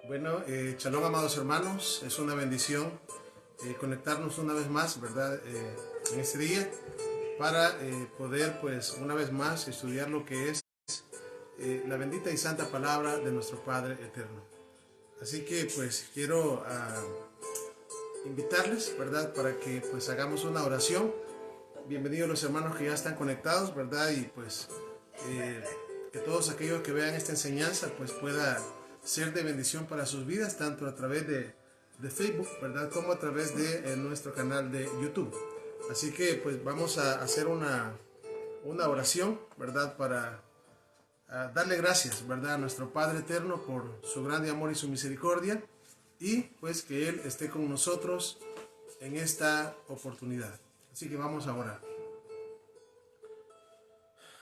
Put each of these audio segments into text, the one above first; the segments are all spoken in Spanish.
Bueno, shalom, amados hermanos, es una bendición conectarnos una vez más, ¿verdad? En este día para poder, pues, una vez más estudiar lo que es la bendita y santa palabra de nuestro Padre eterno. Así que, pues, quiero invitarles, ¿verdad? Para que, pues, hagamos una oración. Bienvenidos los hermanos que ya están conectados, ¿verdad? Y, pues, que todos aquellos que vean esta enseñanza, pues, pueda ser de bendición para sus vidas, tanto a través de Facebook, ¿verdad? Como a través de nuestro canal de YouTube. Así que pues vamos a hacer una oración, ¿verdad? Para darle gracias, ¿verdad? A nuestro Padre Eterno por su grande amor y su misericordia. Y pues que Él esté con nosotros en esta oportunidad. Así que vamos a orar.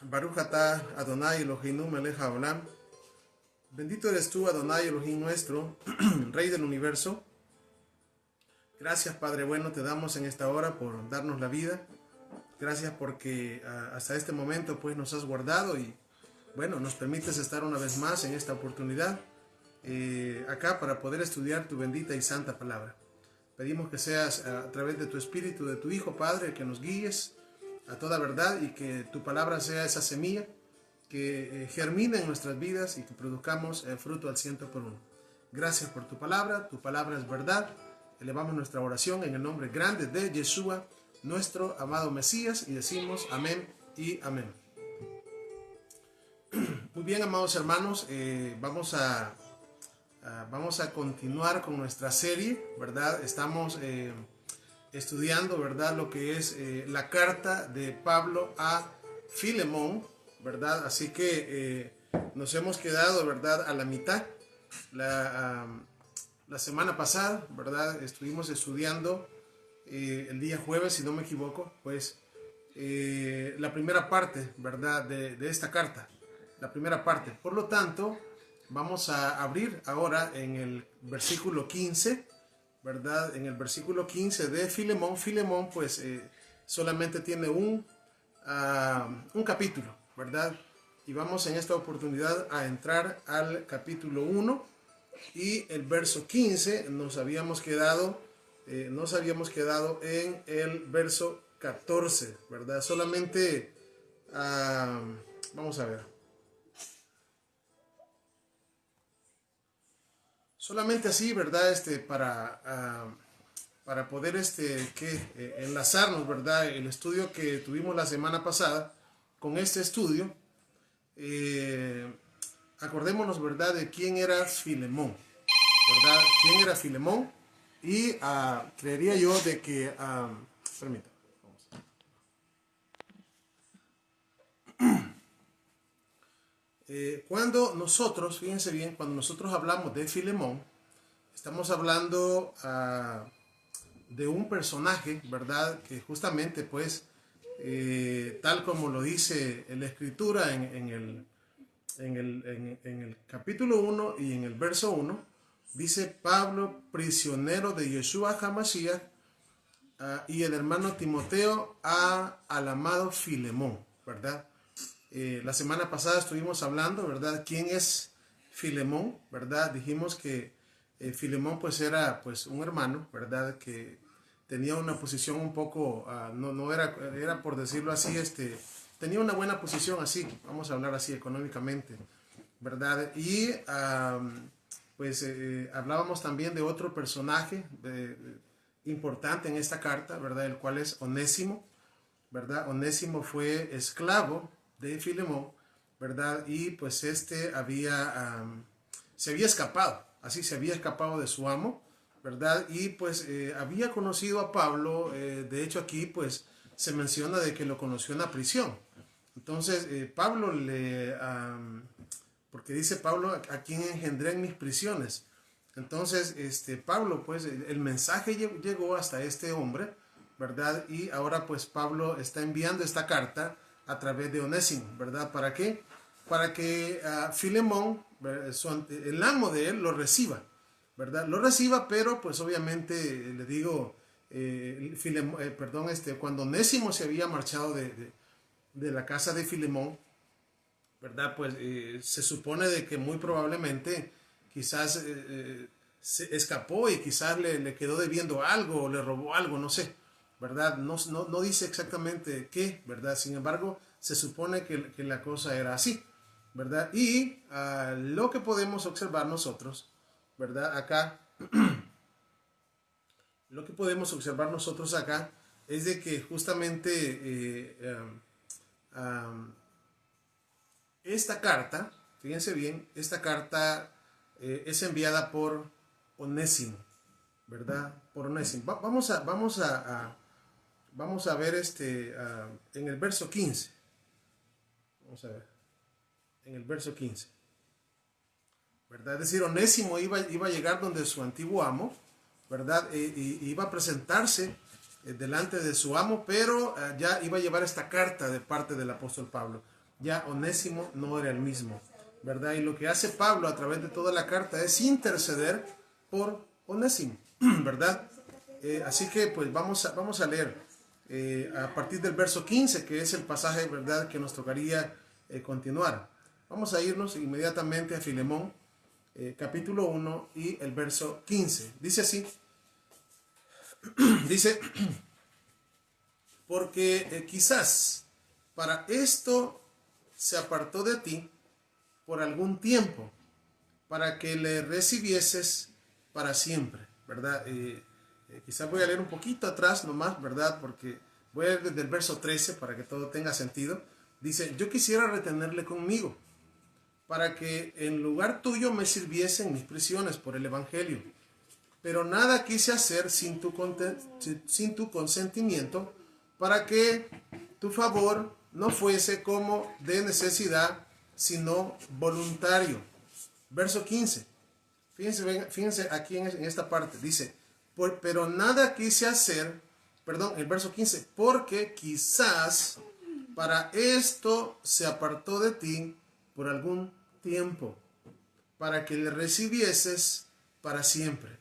Baruch atah Adonai Eloheinu melech haolam. Bendito eres tú, Adonai Elohim nuestro, Rey del universo. Gracias, Padre bueno, te damos en esta hora por darnos la vida. Gracias porque hasta este momento pues nos has guardado y bueno, nos permites estar una vez más en esta oportunidad acá para poder estudiar tu bendita y santa palabra. Pedimos que seas a través de tu Espíritu, de tu Hijo, Padre, que nos guíes a toda verdad y que tu palabra sea esa semilla que germine en nuestras vidas y que produzcamos fruto al 100%. Gracias por tu palabra es verdad. Elevamos nuestra oración en el nombre grande de Yeshua, nuestro amado Mesías, y decimos amén y amén. Muy bien, amados hermanos, vamos a continuar con nuestra serie, ¿verdad? Estamos estudiando, ¿verdad? Lo que es la carta de Pablo a Filemón, ¿verdad? Así que nos hemos quedado, ¿verdad? A la mitad. La semana pasada, ¿verdad? Estuvimos estudiando el día jueves, si no me equivoco, pues la primera parte, ¿verdad? De esta carta, la primera parte. Por lo tanto, vamos a abrir ahora en el versículo 15, ¿verdad? En el versículo 15 de Filemón. Filemón, pues, solamente tiene un capítulo, ¿verdad? Y vamos en esta oportunidad a entrar al capítulo 1 y el verso 15. Nos habíamos quedado en el verso 14, ¿verdad? Solamente, vamos a ver. Solamente así, ¿verdad? Para poder enlazarnos, ¿verdad? El estudio que tuvimos la semana pasada con este estudio, acordémonos, ¿verdad? De quién era Filemón, ¿verdad? ¿Quién era Filemón? Y creería yo de que, permítame, cuando nosotros, fíjense bien, cuando nosotros hablamos de Filemón, estamos hablando de un personaje, ¿verdad? Que justamente, pues, tal como lo dice la escritura en el capítulo 1 y en el verso 1, dice Pablo, prisionero de Yeshua HaMashiach, y el hermano Timoteo al amado Filemón, ¿verdad? La semana pasada estuvimos hablando, ¿verdad? ¿Quién es Filemón? ¿Verdad? Dijimos que Filemón pues era pues un hermano, ¿verdad? Que tenía una posición un poco, no era por decirlo así, tenía una buena posición así, vamos a hablar así económicamente, ¿verdad? Y pues hablábamos también de otro personaje importante en esta carta, ¿verdad? El cual es Onésimo, ¿verdad? Onésimo fue esclavo de Filemón, ¿verdad? Y pues se había escapado, así se había escapado de su amo, ¿verdad? Y pues había conocido a Pablo, de hecho aquí pues se menciona de que lo conoció en la prisión. Entonces Pablo porque dice Pablo, a quien engendré en mis prisiones. Entonces Pablo pues el mensaje llegó hasta este hombre, ¿verdad? Y ahora pues Pablo está enviando esta carta a través de Onésimo, ¿verdad? ¿Para qué? Para que Filemón, el amo de él, lo reciba, ¿verdad? Lo reciba, pero pues obviamente le digo, cuando Onésimo se había marchado de la casa de Filemón, ¿verdad? Pues se supone de que muy probablemente quizás se escapó y quizás le quedó debiendo algo o le robó algo, no sé, ¿verdad? No dice exactamente qué, ¿verdad? Sin embargo, se supone que la cosa era así, ¿verdad? Y lo que podemos observar nosotros, ¿verdad? Acá, lo que podemos observar nosotros acá es de que justamente esta carta, fíjense bien, esta carta es enviada por Onésimo, ¿verdad? Por Onésimo. Vamos a ver en el verso 15. Vamos a ver, en el verso 15. ¿Verdad? Es decir, Onésimo iba a llegar donde su antiguo amo, ¿verdad? Iba a presentarse delante de su amo, pero ya iba a llevar esta carta de parte del apóstol Pablo. Ya Onésimo no era el mismo, ¿verdad? Y lo que hace Pablo a través de toda la carta es interceder por Onésimo, ¿verdad? Así que pues vamos a leer a partir del verso 15, que es el pasaje, ¿verdad?, que nos tocaría continuar. Vamos a irnos inmediatamente a Filemón, capítulo 1 y el verso 15. Dice así, dice, porque quizás para esto se apartó de ti por algún tiempo, para que le recibieses para siempre, ¿verdad? Quizás voy a leer un poquito atrás nomás, ¿verdad? Porque voy a leer desde el verso 13 para que todo tenga sentido. Dice, yo quisiera retenerle conmigo, para que en lugar tuyo me sirviesen mis prisiones por el evangelio. Pero nada quise hacer sin tu consentimiento, para que tu favor no fuese como de necesidad, sino voluntario. Verso 15. Fíjense aquí en esta parte. Dice, pero nada quise hacer, perdón, el verso 15, porque quizás para esto se apartó de ti por algún tiempo, para que le recibieses para siempre.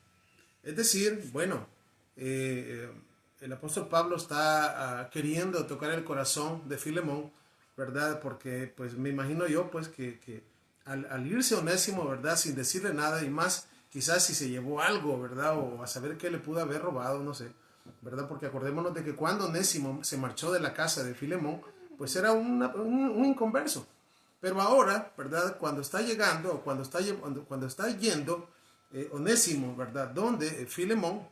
Es decir, bueno, el apóstol Pablo está queriendo tocar el corazón de Filemón, ¿verdad? Porque pues me imagino yo pues que al irse Onésimo, ¿verdad?, sin decirle nada, y más quizás si se llevó algo, ¿verdad?, o a saber qué le pudo haber robado, no sé, ¿verdad? Porque acordémonos de que cuando Onésimo se marchó de la casa de Filemón, pues era un inconverso. Pero ahora, ¿verdad?, cuando está llegando, o cuando está yendo Onésimo, ¿verdad?, donde Filemón,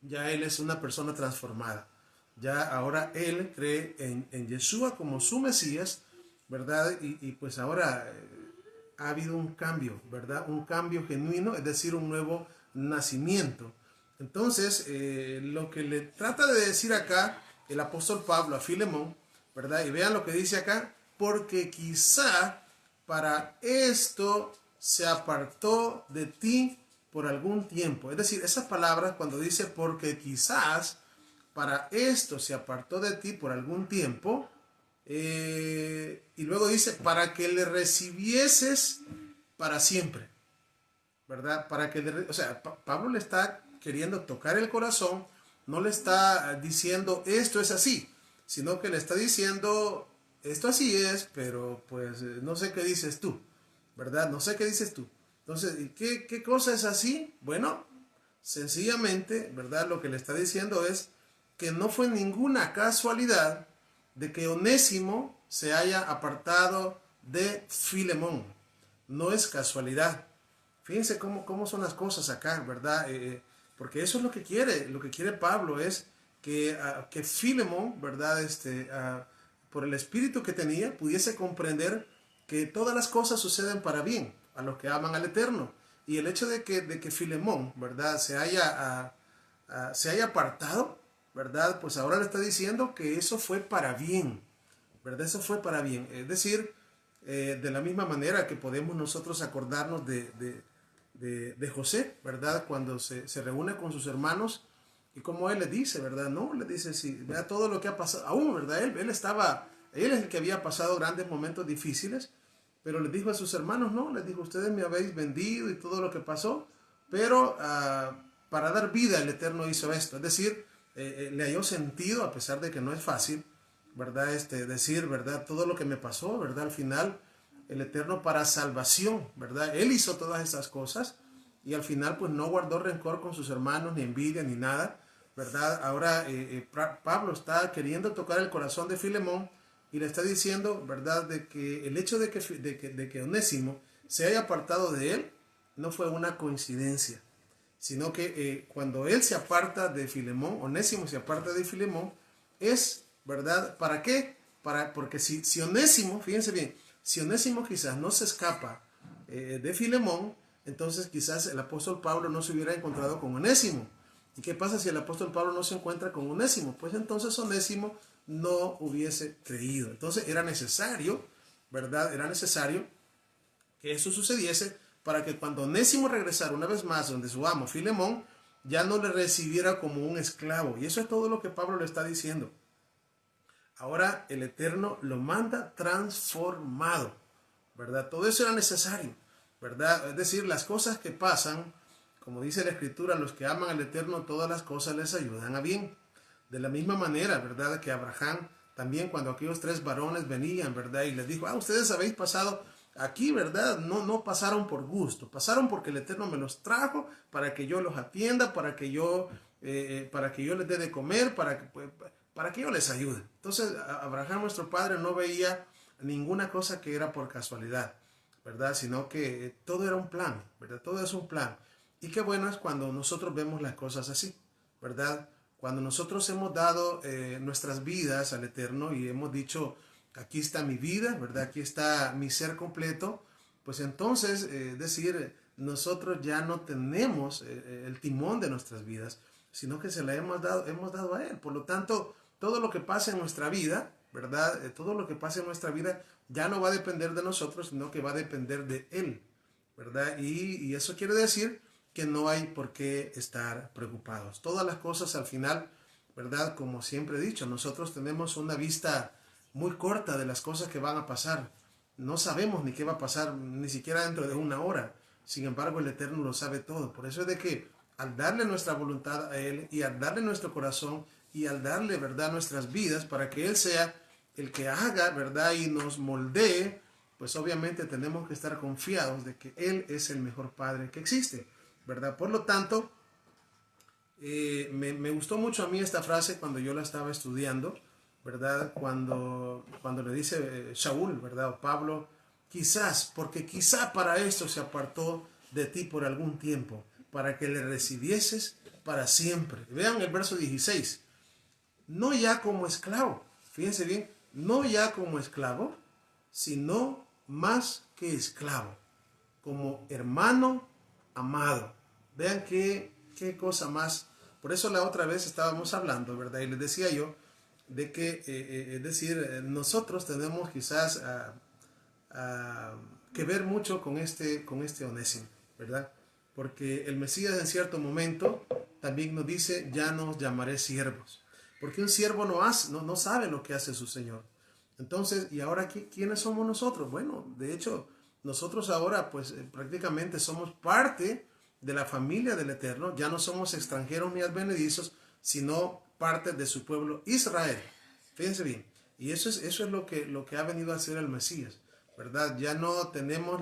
ya él es una persona transformada. Ya ahora él cree en Yeshua como su Mesías, ¿verdad? Y pues ahora ha habido un cambio, ¿verdad? Un cambio genuino, es decir, un nuevo nacimiento. Entonces, lo que le trata de decir acá el apóstol Pablo a Filemón, ¿verdad? Y vean lo que dice acá, porque quizá para esto se apartó de ti por algún tiempo. Es decir, esas palabras cuando dice porque quizás para esto se apartó de ti por algún tiempo, y luego dice para que le recibieses para siempre, ¿verdad? Para que o sea, Pablo le está queriendo tocar el corazón, no le está diciendo esto es así, sino que le está diciendo esto así es, pero pues no sé qué dices tú, ¿verdad? No sé qué dices tú. Entonces, ¿qué cosa es así? Bueno, sencillamente, ¿verdad? Lo que le está diciendo es que no fue ninguna casualidad de que Onésimo se haya apartado de Filemón. No es casualidad. Fíjense cómo son las cosas acá, ¿verdad? Porque eso es lo que quiere Pablo es que Filemón, ¿verdad? Por el espíritu que tenía, pudiese comprender que todas las cosas suceden para bien a los que aman al Eterno. Y el hecho de que Filemón, ¿verdad?, se haya apartado, ¿verdad?, pues ahora le está diciendo que eso fue para bien, ¿verdad? Eso fue para bien. Es decir, de la misma manera que podemos nosotros acordarnos de José, ¿verdad?, cuando se reúne con sus hermanos y como él le dice, ¿verdad? No, le dice, sí, vea todo lo que ha pasado, aún, ¿verdad? Él es el que había pasado grandes momentos difíciles, pero les dijo a sus hermanos, no, les dijo, ustedes me habéis vendido y todo lo que pasó, pero para dar vida el Eterno hizo esto. Es decir, le halló sentido, a pesar de que no es fácil, ¿verdad? Decir, ¿verdad? Todo lo que me pasó, ¿verdad? Al final, el Eterno para salvación, ¿verdad? Él hizo todas estas cosas y al final pues no guardó rencor con sus hermanos, ni envidia, ni nada, ¿verdad? Ahora Pablo está queriendo tocar el corazón de Filemón y le está diciendo, ¿verdad?, de que el hecho de que Onésimo se haya apartado de él no fue una coincidencia, sino que cuando él se aparta de Filemón, Onésimo se aparta de Filemón, es, ¿verdad? ¿Para qué? Porque si Onésimo, fíjense bien, si Onésimo quizás no se escapa de Filemón, entonces quizás el apóstol Pablo no se hubiera encontrado con Onésimo. ¿Y qué pasa si el apóstol Pablo no se encuentra con Onésimo? Pues entonces Onésimo no hubiese creído. Entonces era necesario, ¿verdad? Era necesario que eso sucediese para que cuando Onésimo regresara una vez más donde su amo Filemón, ya no le recibiera como un esclavo. Y eso es todo lo que Pablo le está diciendo. Ahora el Eterno lo manda transformado, ¿verdad? Todo eso era necesario, ¿verdad? Es decir, las cosas que pasan, como dice la Escritura, los que aman al Eterno, todas las cosas les ayudan a bien. De la misma manera, ¿verdad?, que Abraham también, cuando aquellos 3 varones venían, ¿verdad?, y les dijo, ustedes habéis pasado aquí, ¿verdad? No pasaron por gusto, pasaron porque el Eterno me los trajo para que yo los atienda, para que yo les dé de comer, para que yo les ayude. Entonces, Abraham, nuestro padre, no veía ninguna cosa que era por casualidad, ¿verdad? Sino que todo era un plan, ¿verdad? Todo es un plan. Y qué bueno es cuando nosotros vemos las cosas así, ¿verdad? Cuando nosotros hemos dado nuestras vidas al Eterno y hemos dicho, aquí está mi vida, ¿verdad? Aquí está mi ser completo, pues entonces, decir, nosotros ya no tenemos el timón de nuestras vidas, sino que se la hemos dado a Él. Por lo tanto, todo lo que pasa en nuestra vida, ¿verdad? Todo lo que pasa en nuestra vida ya no va a depender de nosotros, sino que va a depender de Él, ¿verdad? Y eso quiere decir que no hay por qué estar preocupados. Todas las cosas al final, ¿verdad? Como siempre he dicho, nosotros tenemos una vista muy corta de las cosas que van a pasar. No sabemos ni qué va a pasar, ni siquiera dentro de una hora. Sin embargo, el Eterno lo sabe todo. Por eso es de que al darle nuestra voluntad a Él y al darle nuestro corazón y al darle, ¿verdad?, nuestras vidas para que Él sea el que haga, ¿verdad?, y nos moldee, pues obviamente tenemos que estar confiados de que Él es el mejor Padre que existe, ¿verdad? Por lo tanto, me gustó mucho a mí esta frase cuando yo la estaba estudiando, ¿verdad? Cuando le dice Shaul, ¿verdad? O Pablo, quizás, porque quizá para esto se apartó de ti por algún tiempo, para que le recibieses para siempre. Vean el verso 16. No ya como esclavo, fíjense bien, no ya como esclavo, sino más que esclavo, como hermano amado. Vean qué cosa más. Por eso la otra vez estábamos hablando, ¿verdad? Y les decía yo de que, es decir, nosotros tenemos quizás que ver mucho con este Onésimo, ¿verdad? Porque el Mesías en cierto momento también nos dice, ya nos llamaré siervos. Porque un siervo no sabe lo que hace su Señor. Entonces, ¿y ahora quiénes somos nosotros? Bueno, de hecho, nosotros ahora pues prácticamente somos parte de la familia del Eterno. Ya no somos extranjeros ni advenedizos, sino parte de su pueblo Israel. Fíjense bien. Y eso es lo que ha venido a hacer el Mesías, ¿verdad? Ya no tenemos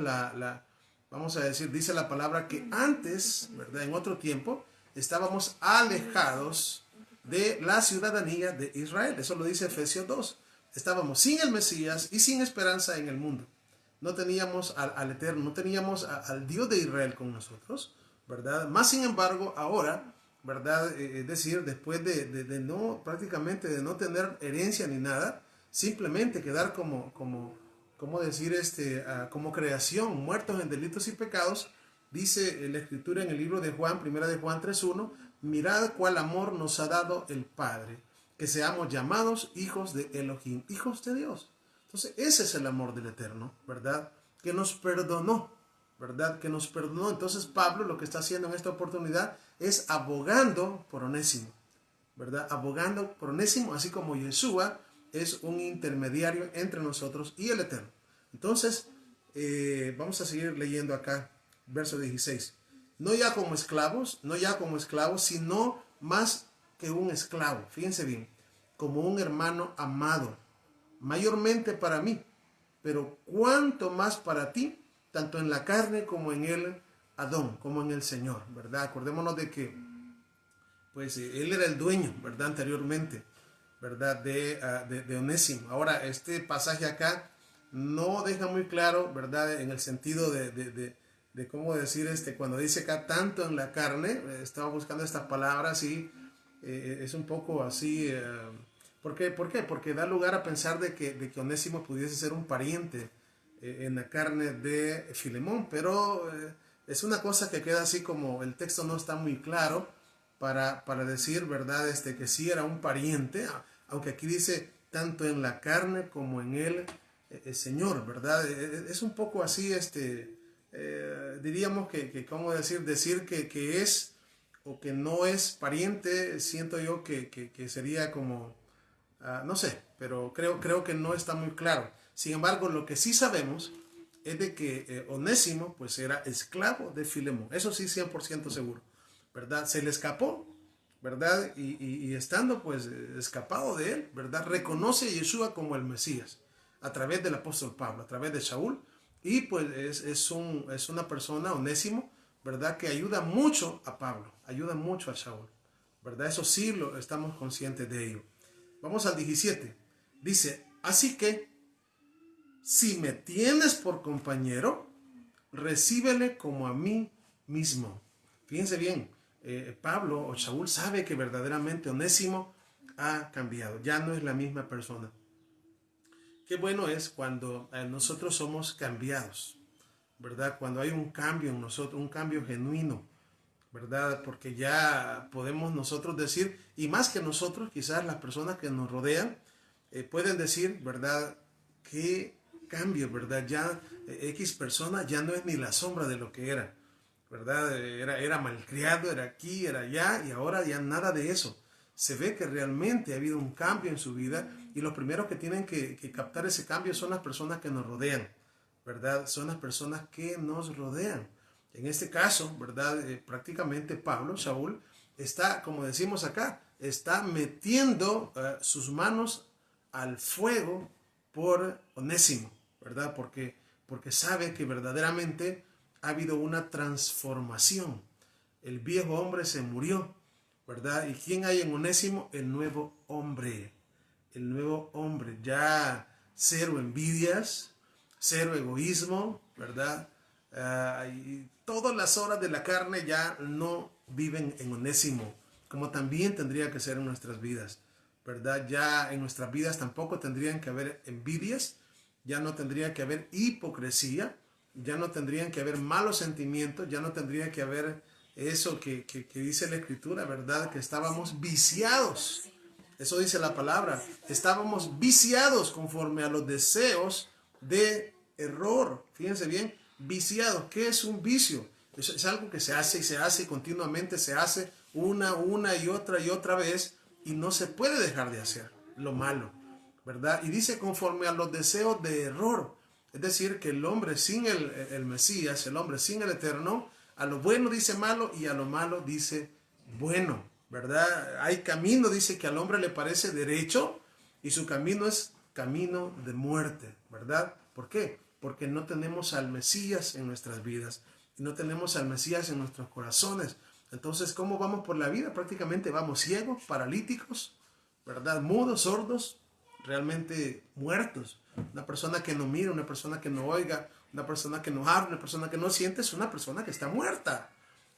vamos a decir, dice la palabra que antes, ¿verdad?, en otro tiempo, estábamos alejados de la ciudadanía de Israel. Eso lo dice Efesios 2. Estábamos sin el Mesías y sin esperanza en el mundo. No teníamos al Eterno, no teníamos al Dios de Israel con nosotros, ¿verdad? Más sin embargo, ahora, ¿verdad? Es decir, después de no, prácticamente de no tener herencia ni nada, simplemente quedar como decir, como creación, muertos en delitos y pecados, dice la Escritura en el libro de Juan, primera de Juan 3:1, mirad cuál amor nos ha dado el Padre, que seamos llamados hijos de Elohim, hijos de Dios. Entonces, ese es el amor del Eterno, ¿verdad? Que nos perdonó, ¿verdad? Que nos perdonó. Entonces, Pablo lo que está haciendo en esta oportunidad es abogando por Onésimo, ¿verdad? Abogando por Onésimo, así como Yeshua es un intermediario entre nosotros y el Eterno. Entonces, vamos a seguir leyendo acá, verso 16. No ya como esclavos, sino más que un esclavo. Fíjense bien, como un hermano amado, mayormente para mí, pero cuánto más para ti, tanto en la carne como en el Adón, como en el Señor, ¿verdad? Acordémonos de que, pues, él era el dueño, ¿verdad? Anteriormente, ¿verdad? De Onésimo. Ahora, este pasaje acá no deja muy claro, ¿verdad? En el sentido de cómo decir, cuando dice acá tanto en la carne, estaba buscando estas palabras y es un poco así. ¿Por qué? ¿Por qué? Porque da lugar a pensar de que Onésimo pudiese ser un pariente en la carne de Filemón, pero es una cosa que queda así como el texto no está muy claro para decir, ¿verdad? Que sí era un pariente, aunque aquí dice tanto en la carne como en el Señor, ¿verdad? Es un poco así, diríamos ¿cómo decir que es o que no es pariente, siento yo que sería como, no sé, pero creo que no está muy claro. Sin embargo, lo que sí sabemos es de que Onésimo pues era esclavo de Filemón, eso sí 100% seguro, ¿verdad? Se le escapó, ¿verdad? Y estando pues escapado de él, ¿verdad? Reconoce a Yeshua como el Mesías a través del apóstol Pablo, a través de Saúl, y pues es una persona, Onésimo, ¿verdad? Que ayuda mucho a Pablo, ayuda mucho a Saúl, ¿verdad? Eso sí lo estamos conscientes de ello. Vamos al 17. Dice, así que si me tienes por compañero, recíbele como a mí mismo. Fíjense bien, Pablo o Saúl sabe que verdaderamente Onésimo ha cambiado, ya no es la misma persona. Qué bueno es cuando nosotros somos cambiados, ¿verdad? Cuando hay un cambio en nosotros, un cambio genuino, ¿verdad? Porque ya podemos nosotros decir, y más que nosotros, quizás las personas que nos rodean pueden decir, ¿verdad? Qué cambio, ¿verdad? Ya X persona ya no es ni la sombra de lo que era, ¿verdad? Era malcriado, era aquí, era allá, y ahora ya nada de eso. Se ve que realmente ha habido un cambio en su vida, y los primeros que tienen que captar ese cambio son las personas que nos rodean, ¿verdad? Son las personas que nos rodean. En este caso, ¿verdad? Prácticamente Pablo, Saúl, está, como decimos acá, está metiendo sus manos al fuego por Onésimo, ¿verdad? Porque sabe que verdaderamente ha habido una transformación. El viejo hombre se murió, ¿verdad? ¿Y quién hay en Onésimo? El nuevo hombre. El nuevo hombre. Ya cero envidias, cero egoísmo, ¿verdad? Y todas las horas de la carne ya no viven en Onésimo, como también tendría que ser en nuestras vidas, ¿verdad? Ya en nuestras vidas tampoco tendrían que haber envidias, ya no tendría que haber hipocresía, ya no tendrían que haber malos sentimientos, ya no tendría que haber eso que dice la Escritura, ¿verdad? Que estábamos viciados. Eso dice la palabra. Estábamos viciados conforme a los deseos de error. Fíjense bien, viciados. ¿Qué es un vicio? Es algo que se hace y se hace y continuamente se hace una y otra vez, y no se puede dejar de hacer lo malo, ¿verdad? Y dice conforme a los deseos de error. Es decir, que el hombre sin el Mesías, el hombre sin el Eterno, a lo bueno dice malo y a lo malo dice bueno, ¿verdad? Hay camino, dice, que al hombre le parece derecho y su camino es camino de muerte, ¿verdad? ¿Por qué? Porque no tenemos al Mesías en nuestras vidas y no tenemos al Mesías en nuestros corazones. Entonces, ¿cómo vamos por la vida? Prácticamente vamos ciegos, paralíticos, ¿verdad? Mudos, sordos, realmente muertos. Una persona que no mira, una persona que no oiga, una persona que no habla, una persona que no siente, es una persona que está muerta.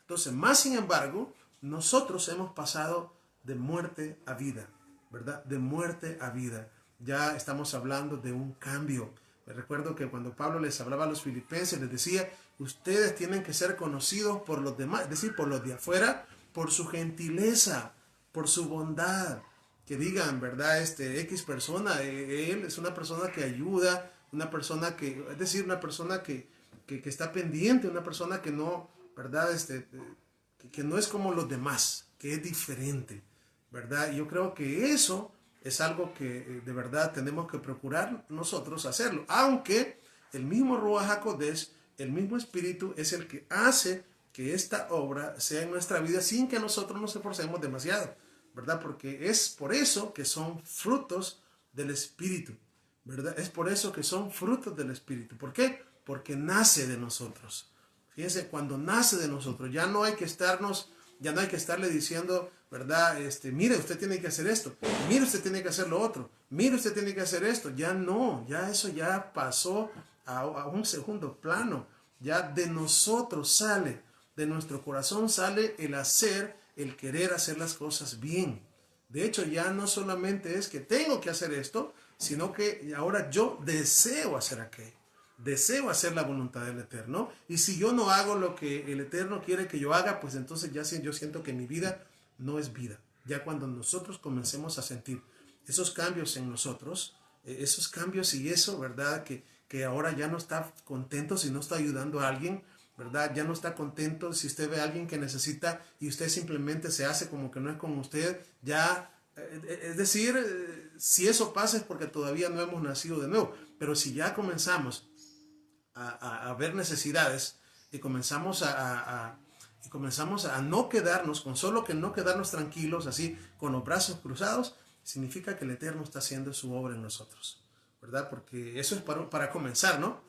Entonces, más sin embargo, nosotros hemos pasado de muerte a vida, ¿verdad? De muerte a vida. Ya estamos hablando de un cambio. Me recuerdo que cuando Pablo les hablaba a los filipenses, les decía, ustedes tienen que ser conocidos por los demás, es decir, por los de afuera, por su gentileza, por su bondad. Que digan, ¿verdad? X persona, él es una persona que ayuda, una persona es decir, una persona que está pendiente, una persona que no, ¿verdad? Que no es como los demás, que es diferente, ¿verdad? Y yo creo que eso es algo que de verdad tenemos que procurar nosotros hacerlo, aunque el mismo Ruach HaKodesh, el mismo Espíritu, es el que hace que esta obra sea en nuestra vida sin que nosotros nos esforcemos demasiado, ¿verdad? Porque es por eso que son frutos del Espíritu, ¿verdad? Es por eso que son frutos del Espíritu. ¿Por qué? Porque nace de nosotros. Fíjense, cuando nace de nosotros, ya no hay que estarle diciendo, ¿verdad? Mire, usted tiene que hacer esto, mire, usted tiene que hacer lo otro, mire, usted tiene que hacer esto. Ya no, ya eso ya pasó a un segundo plano. Ya de nosotros sale, de nuestro corazón sale el hacer, el querer hacer las cosas bien. De hecho, ya no solamente es que tengo que hacer esto, sino que ahora yo deseo hacer aquello. Deseo hacer la voluntad del Eterno. Y si yo no hago lo que el Eterno quiere que yo haga, pues entonces ya yo siento que mi vida no es vida. Ya cuando nosotros comencemos a sentir esos cambios en nosotros, esos cambios y eso, ¿verdad? Que ahora ya no está contento si no está ayudando a alguien, ¿verdad? Ya no está contento si usted ve a alguien que necesita y usted simplemente se hace como que no es con usted, ya, es decir, si eso pasa es porque todavía no hemos nacido de nuevo, pero si ya comenzamos a ver necesidades y comenzamos a no quedarnos, con solo que no quedarnos tranquilos así con los brazos cruzados, significa que el Eterno está haciendo su obra en nosotros, ¿verdad? Porque eso es para comenzar, ¿no?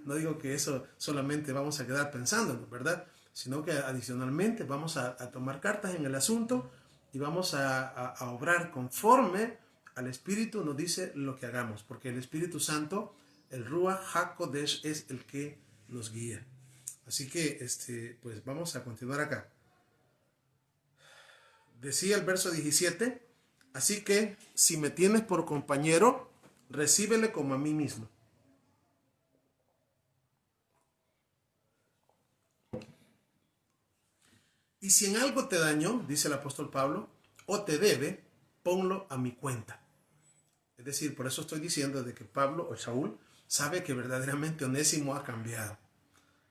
No digo que eso solamente vamos a quedar pensándolo, ¿verdad? Sino que adicionalmente vamos a tomar cartas en el asunto y vamos a obrar conforme al Espíritu nos dice lo que hagamos, porque el Espíritu Santo, el Ruach HaKodesh, es el que nos guía. Así que, pues vamos a continuar acá. Decía el verso 17, así que si me tienes por compañero, recíbele como a mí mismo. Y si en algo te dañó, dice el apóstol Pablo, o te debe, ponlo a mi cuenta. Es decir, por eso estoy diciendo de que Pablo o Saúl sabe que verdaderamente Onésimo ha cambiado.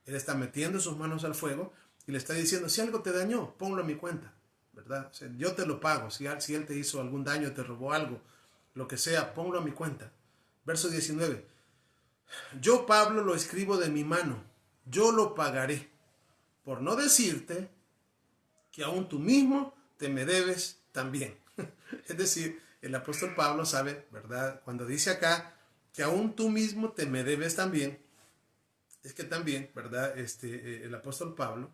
Él está metiendo sus manos al fuego y le está diciendo, si algo te dañó, ponlo a mi cuenta, ¿verdad? O sea, yo te lo pago. Si él te hizo algún daño, te robó algo, lo que sea, ponlo a mi cuenta. Verso 19. Yo, Pablo, lo escribo de mi mano. Yo lo pagaré. Por no decirte que aún tú mismo te me debes también. Es decir, el apóstol Pablo sabe, ¿verdad? Cuando dice acá que aún tú mismo te me debes también, es que también, ¿verdad? El apóstol Pablo,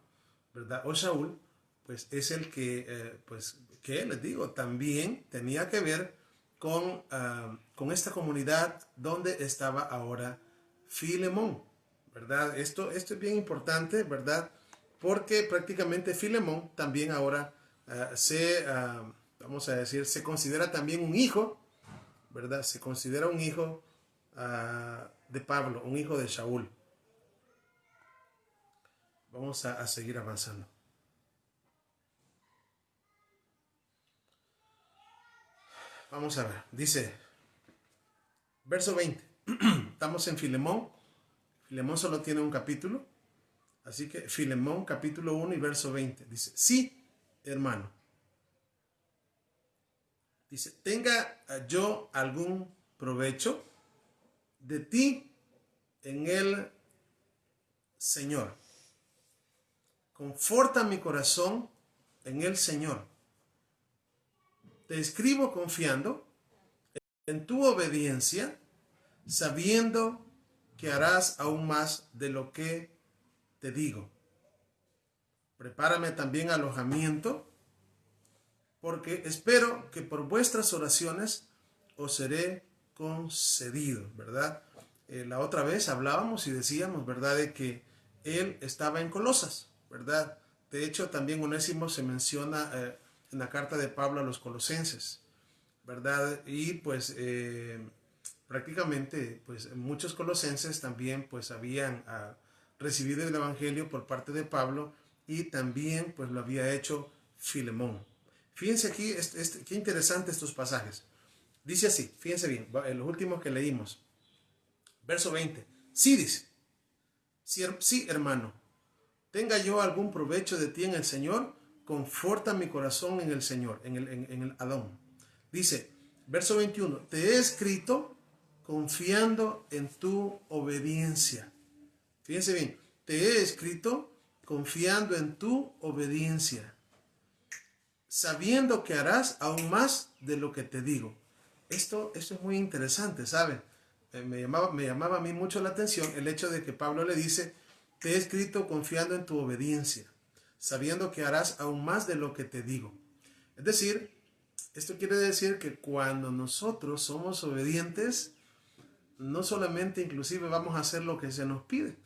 ¿verdad? O Saúl, pues es el que, pues, que les digo, también tenía que ver con esta comunidad donde estaba ahora Filemón, ¿verdad? Esto es bien importante, ¿verdad? Porque prácticamente Filemón también ahora vamos a decir, se considera también un hijo, ¿verdad? Se considera un hijo de Pablo, un hijo de Saúl. Vamos a seguir avanzando. Vamos a ver, dice, verso 20. Estamos en Filemón. Filemón solo tiene un capítulo. Así que Filemón capítulo 1 y verso 20. Dice, sí, hermano. Dice, tenga yo algún provecho de ti en el Señor. Conforta mi corazón en el Señor. Te escribo confiando en tu obediencia, sabiendo que harás aún más de lo que te digo. Prepárame también alojamiento, porque espero que por vuestras oraciones os seré concedido, ¿verdad? La otra vez hablábamos y decíamos, ¿verdad?, de que él estaba en Colosas, ¿verdad? De hecho, también Onésimo se menciona en la carta de Pablo a los colosenses, ¿verdad? Y pues prácticamente pues muchos colosenses también pues habían recibido el evangelio por parte de Pablo y también pues lo había hecho Filemón. Fíjense aquí, qué interesante estos pasajes. Dice así, fíjense bien, los últimos que leímos. Verso 20. Sí, dice, sí, hermano, tenga yo algún provecho de ti en el Señor, conforta mi corazón en el Señor, en el Adón. Dice, verso 21, te he escrito confiando en tu obediencia. Fíjense bien, te he escrito confiando en tu obediencia, sabiendo que harás aún más de lo que te digo. Esto es muy interesante, ¿sabe? me llamaba a mí mucho la atención el hecho de que Pablo le dice, te he escrito confiando en tu obediencia, sabiendo que harás aún más de lo que te digo. Es decir, esto quiere decir que cuando nosotros somos obedientes, no solamente inclusive vamos a hacer lo que se nos pide,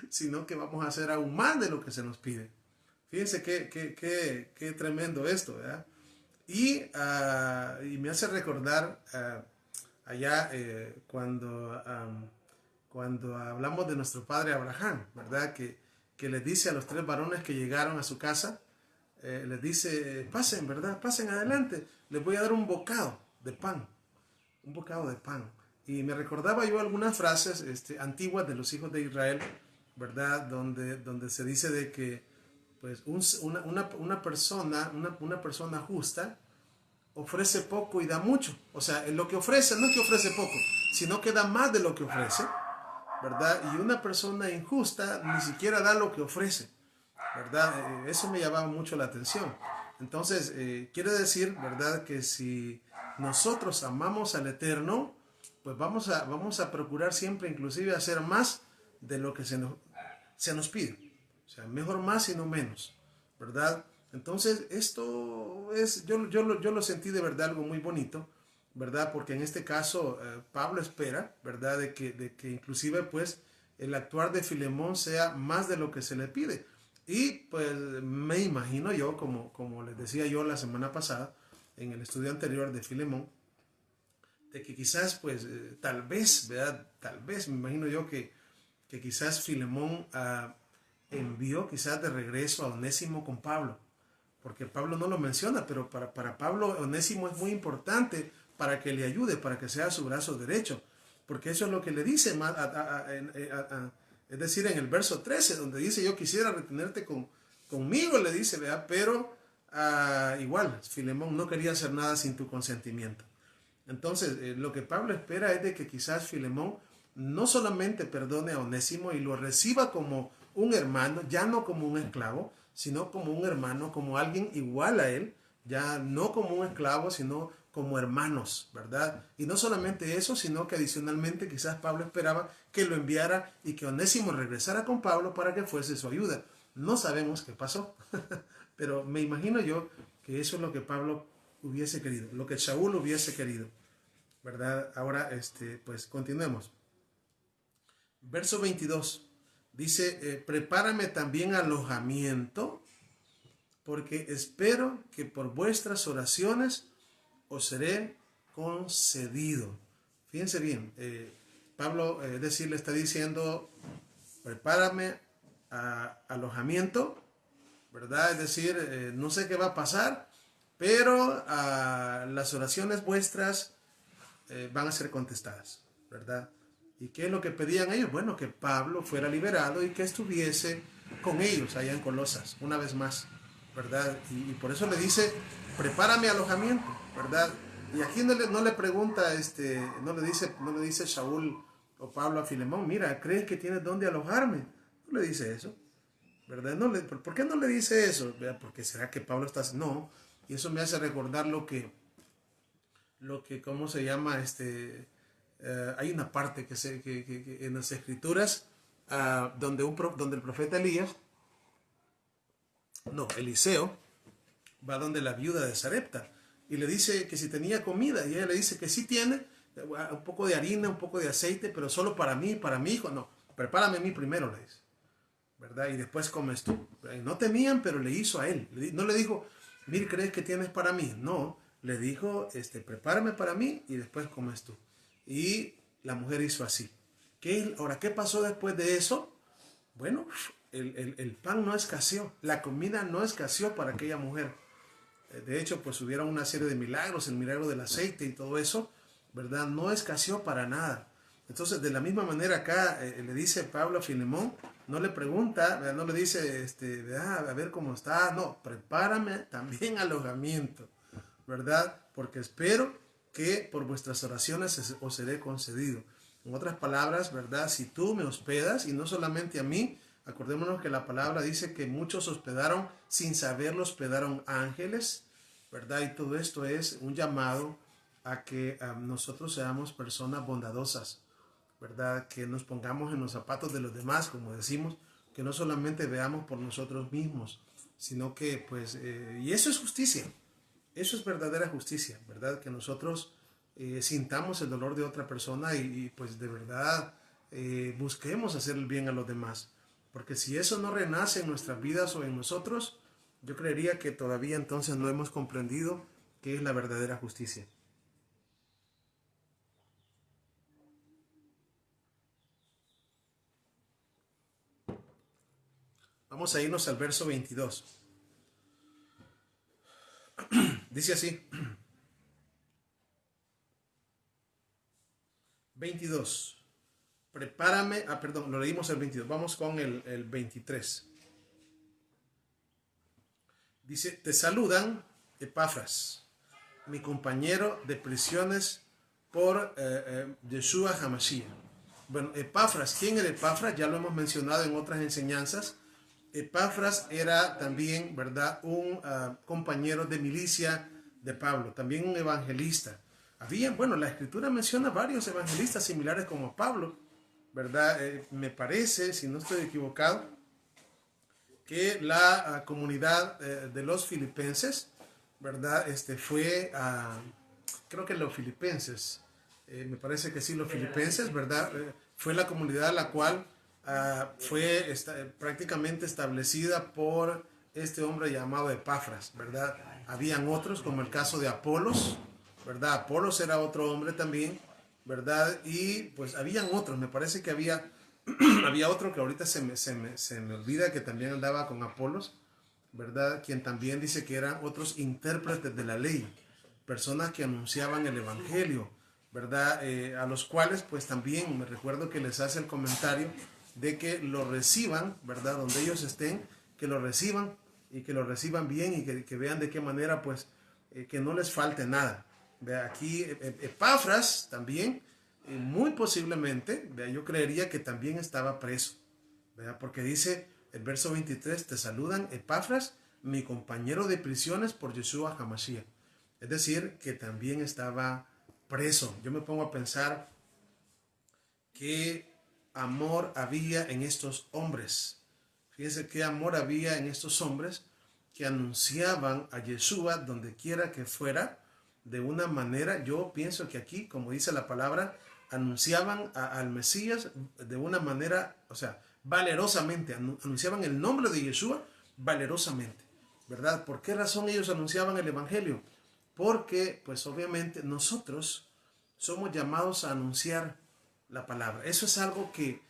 sino que vamos a hacer aún más de lo que se nos pide. Fíjense qué tremendo esto, ¿verdad? Y me hace recordar allá cuando hablamos de nuestro padre Abraham, ¿verdad? Que les dice a los 3 varones que llegaron a su casa, les dice, pasen, ¿verdad? Pasen adelante, les voy a dar un bocado de pan, un bocado de pan. Y me recordaba yo algunas frases antiguas de los hijos de Israel, ¿verdad? Donde se dice de que pues una persona justa ofrece poco y da mucho. O sea, lo que ofrece no es que ofrece poco, sino que da más de lo que ofrece, ¿verdad? Y una persona injusta ni siquiera da lo que ofrece, ¿verdad? Eso me llamaba mucho la atención. Entonces, quiere decir, ¿verdad? Que si nosotros amamos al Eterno, pues vamos a procurar siempre inclusive hacer más de lo que se nos pide. O sea, mejor más y no menos, ¿verdad? Entonces, esto es, yo lo sentí de verdad algo muy bonito, ¿verdad? Porque en este caso, Pablo espera, ¿verdad? De que inclusive, pues, el actuar de Filemón sea más de lo que se le pide. Y, pues, me imagino yo, como les decía yo la semana pasada, en el estudio anterior de Filemón, de que quizás, pues, tal vez, ¿verdad? Tal vez, me imagino yo que quizás Filemón envió quizás de regreso a Onésimo con Pablo, porque Pablo no lo menciona, pero para Pablo Onésimo es muy importante para que le ayude, para que sea su brazo derecho, porque eso es lo que le dice, es decir, en el verso 13, donde dice, yo quisiera retenerte conmigo, le dice, ¿verdad? Pero igual, Filemón no quería hacer nada sin tu consentimiento. Entonces, lo que Pablo espera es de que quizás Filemón no solamente perdone a Onésimo y lo reciba como un hermano, ya no como un esclavo, sino como un hermano, como alguien igual a él, ya no como un esclavo, sino como hermanos, ¿verdad? Y no solamente eso, sino que adicionalmente quizás Pablo esperaba que lo enviara y que Onésimo regresara con Pablo para que fuese su ayuda. No sabemos qué pasó, pero me imagino yo que eso es lo que Pablo hubiese querido, lo que Saúl hubiese querido, ¿verdad? Ahora, pues continuemos. Verso 22 dice, prepárame también alojamiento, porque espero que por vuestras oraciones os seré concedido. Fíjense bien, Pablo, es decir, le está diciendo, prepárame alojamiento, ¿verdad? Es decir, no sé qué va a pasar, pero las oraciones vuestras van a ser contestadas, ¿verdad? ¿Y qué es lo que pedían ellos? Bueno, que Pablo fuera liberado y que estuviese con ellos allá en Colosas, una vez más, ¿verdad? Y por eso le dice, prepárame alojamiento, ¿verdad? Y aquí no le pregunta, no le dice Saúl o Pablo a Filemón, mira, ¿crees que tienes dónde alojarme? No le dice eso, ¿verdad? ¿Por qué no le dice eso? Porque será que Pablo está... No, y eso me hace recordar lo que ¿cómo se llama? Hay una parte que en las escrituras donde el profeta Eliseo, va donde la viuda de Sarepta y le dice que si tenía comida y ella le dice que sí tiene, un poco de harina, un poco de aceite, pero solo para mí, para mi hijo. No, prepárame a mí primero, le dice, ¿verdad? Y después comes tú. No temían, pero le hizo a él. No le dijo, mire, ¿crees que tienes para mí? No, le dijo, prepárame para mí y después comes tú. Y la mujer hizo así. Ahora, ¿qué pasó después de eso? Bueno, el pan no escaseó, la comida no escaseó para aquella mujer. De hecho, pues hubieron una serie de milagros, el milagro del aceite y todo eso, ¿verdad? No escaseó para nada. Entonces, de la misma manera acá le dice Pablo a Filemón, no le pregunta, ¿verdad? No le dice, a ver cómo está, no, prepárame también alojamiento, ¿verdad? Porque espero que por vuestras oraciones os seré concedido. En otras palabras, ¿verdad? Si tú me hospedas, y no solamente a mí, acordémonos que la palabra dice que muchos hospedaron sin saberlo, hospedaron ángeles, ¿verdad? Y todo esto es un llamado a que nosotros seamos personas bondadosas, ¿verdad? Que nos pongamos en los zapatos de los demás, como decimos, que no solamente veamos por nosotros mismos, sino que pues, y eso es justicia, eso es verdadera justicia, ¿verdad? Que nosotros sintamos el dolor de otra persona pues de verdad busquemos hacer el bien a los demás. Porque si eso no renace en nuestras vidas o en nosotros, yo creería que todavía entonces no hemos comprendido qué es la verdadera justicia. Vamos a irnos al verso 22. Dice así, 22. Prepárame, perdón, lo leímos el 22, vamos con el 23. Dice, te saludan Epafras, mi compañero de prisiones por Yeshua HaMashiach. Bueno, Epafras, ¿quién era Epafras? Ya lo hemos mencionado en otras enseñanzas. Epafras era también, ¿verdad?, un compañero de milicia de Pablo, también un evangelista. Bueno, la escritura menciona varios evangelistas similares como Pablo, ¿verdad? Me parece, si no estoy equivocado, que la comunidad de los filipenses, ¿verdad? Creo que los filipenses, me parece que sí, los filipenses, ¿verdad? Fue la comunidad la cual fue prácticamente establecida por este hombre llamado Epafras, ¿verdad? Habían otros, como el caso de Apolos, ¿verdad? Apolos era otro hombre también, ¿verdad? Y pues habían otros, me parece que había otro que ahorita se me olvida que también andaba con Apolos, ¿verdad? Quien también dice que eran otros intérpretes de la ley, personas que anunciaban el evangelio, ¿verdad? A los cuales pues también me recuerdo que les hace el comentario de que lo reciban, ¿verdad? Donde ellos estén, que lo reciban y que lo reciban bien y que vean de qué manera pues que no les falte nada. ¿Ve? Aquí Epafras también, muy posiblemente, ¿ve? Yo creería que también estaba preso, ¿verdad? Porque dice el verso 23, te saludan Epafras, mi compañero de prisiones por Yeshua HaMashiach. Es decir, que también estaba preso. Yo me pongo a pensar qué amor había en estos hombres. Fíjense qué amor había en estos hombres que anunciaban a Yeshua donde quiera que fuera, de una manera, yo pienso que aquí, como dice la palabra, anunciaban al Mesías de una manera, o sea, valerosamente, anunciaban el nombre de Yeshua valerosamente, ¿verdad? ¿Por qué razón ellos anunciaban el Evangelio? Porque, pues obviamente, nosotros somos llamados a anunciar la palabra. Eso es algo que